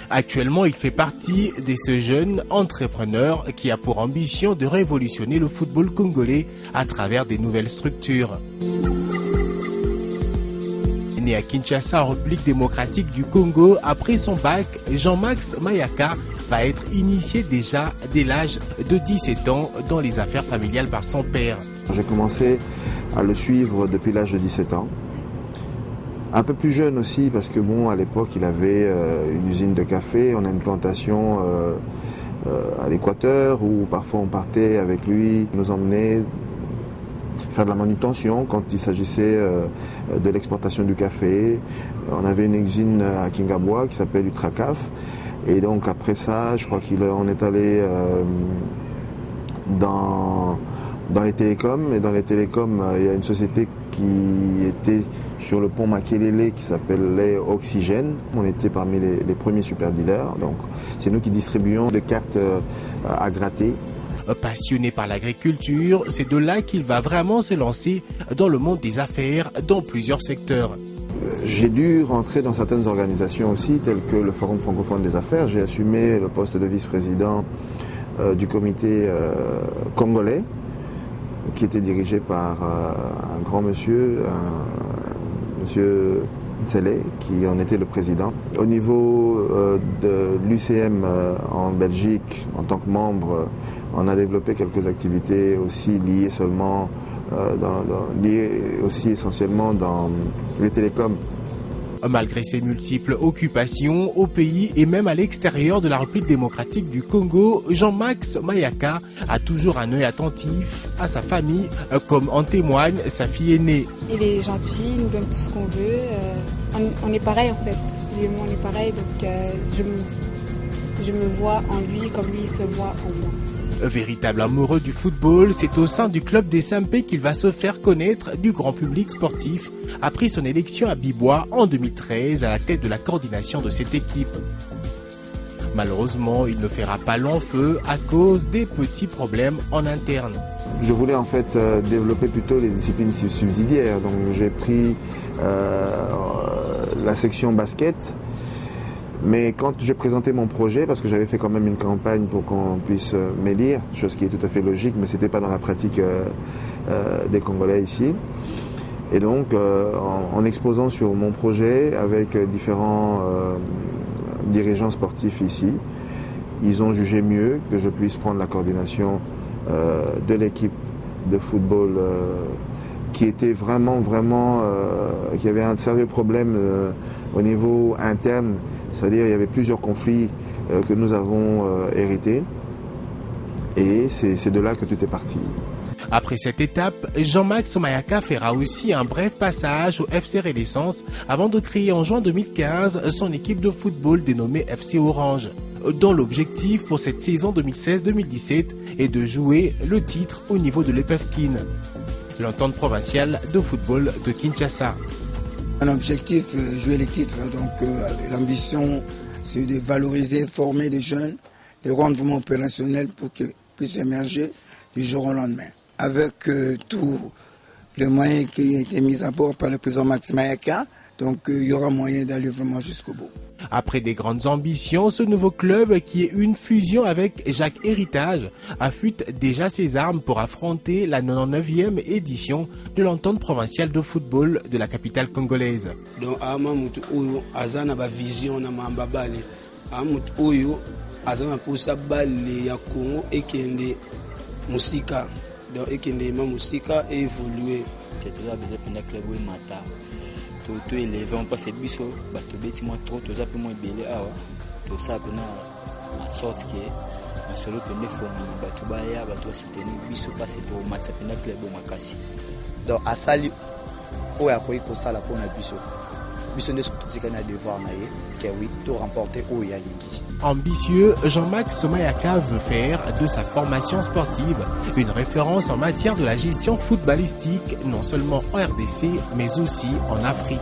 Actuellement, il fait partie de ce jeune entrepreneur qui a pour ambition de révolutionner le football congolais à travers des nouvelles structures. Né à Kinshasa, en République démocratique du Congo, après son bac, Jean-Max Mayaka va être initié déjà dès l'âge de 17 ans dans les affaires familiales par son père. J'ai commencé à le suivre depuis l'âge de 17 ans. Un peu plus jeune aussi parce que bon, à l'époque il avait une usine de café, on a une plantation à l'Équateur où parfois on partait avec lui, nous emmenait faire de la manutention quand il s'agissait de l'exportation du café. On avait une usine à Kingabwa qui s'appelle Ultracaf et donc après ça je crois qu'on est allé dans les télécoms, et dans les télécoms il y a une société qui était sur le pont Makelele qui s'appelait Oxygène. On était parmi les premiers super dealers, donc c'est nous qui distribuions des cartes à gratter. Passionné par l'agriculture, c'est de là qu'il va vraiment se lancer dans le monde des affaires dans plusieurs secteurs. J'ai dû rentrer dans certaines organisations aussi, telles que le Forum francophone des affaires. J'ai assumé le poste de vice-président du comité congolais, qui était dirigé par un grand monsieur, monsieur Ntsele, qui en était le président. Au niveau de l'UCM en Belgique, en tant que membre, on a développé quelques activités aussi liées aussi essentiellement dans les télécoms. Malgré ses multiples occupations au pays et même à l'extérieur de la République démocratique du Congo, Jean-Max Mayaka a toujours un œil attentif à sa famille, comme en témoigne sa fille aînée. Il est gentil, il nous donne tout ce qu'on veut. On est pareil en fait, lui et moi on est pareil, donc je me vois en lui comme lui il se voit en moi. Véritable amoureux du football, c'est au sein du club des Sampé qu'il va se faire connaître du grand public sportif après son élection à Bibois en 2013 à la tête de la coordination de cette équipe. Malheureusement, il ne fera pas long feu à cause des petits problèmes en interne. Je voulais en fait développer plutôt les disciplines subsidiaires, donc j'ai pris la section basket. Mais quand j'ai présenté mon projet, parce que j'avais fait quand même une campagne pour qu'on puisse m'élire, chose qui est tout à fait logique, mais ce n'était pas dans la pratique des Congolais ici. Et donc, en exposant sur mon projet avec différents dirigeants sportifs ici, ils ont jugé mieux que je puisse prendre la coordination de l'équipe de football qui était vraiment, qui avait un sérieux problème au niveau interne. C'est-à-dire qu'il y avait plusieurs conflits que nous avons hérités et c'est de là que tout est parti. Après cette étape, Jean-Max Mayaka fera aussi un bref passage au FC Renaissance avant de créer en juin 2015 son équipe de football dénommée FC Orange, dont l'objectif pour cette saison 2016-2017 est de jouer le titre au niveau de l'EPFKIN, l'entente provinciale de football de Kinshasa. Un objectif, jouer les titres, donc l'ambition c'est de valoriser, former des jeunes, les rendre vraiment opérationnels pour qu'ils puissent émerger du jour au lendemain. Avec tous les moyens qui ont été mis à bord par le président Max Mayaka, donc il y aura moyen d'aller vraiment jusqu'au bout. Après des grandes ambitions, ce nouveau club, qui est une fusion avec Jacques Héritage, affûte déjà ses armes pour affronter la 99e édition de l'entente provinciale de football de la capitale congolaise. Donc, Amamutu Oyo, Azana ba vision na mambabale. Amamutu Oyo, Azana poussa balle ya Congo et kende musika. Donc, et kende ma musika et évoluer. C'est toujours besoin de club où mata. Tout élevé, on passe le biseau, tout bêti moins trop, tout ça peut moins belé, tout ça peut en sorte que on se le connaît fort, tout baya, tout soutenir, biseau passer pour match, ça peut être club au makasi. Donc à sali, où a quoi ça la pour la biseau, biseau ne se dit qu'on a devoir naïe, que oui, tout remporter où il y a ligi. Ambitieux, Jean-Max Mayaka veut faire de sa formation sportive une référence en matière de la gestion footballistique, non seulement en RDC, mais aussi en Afrique.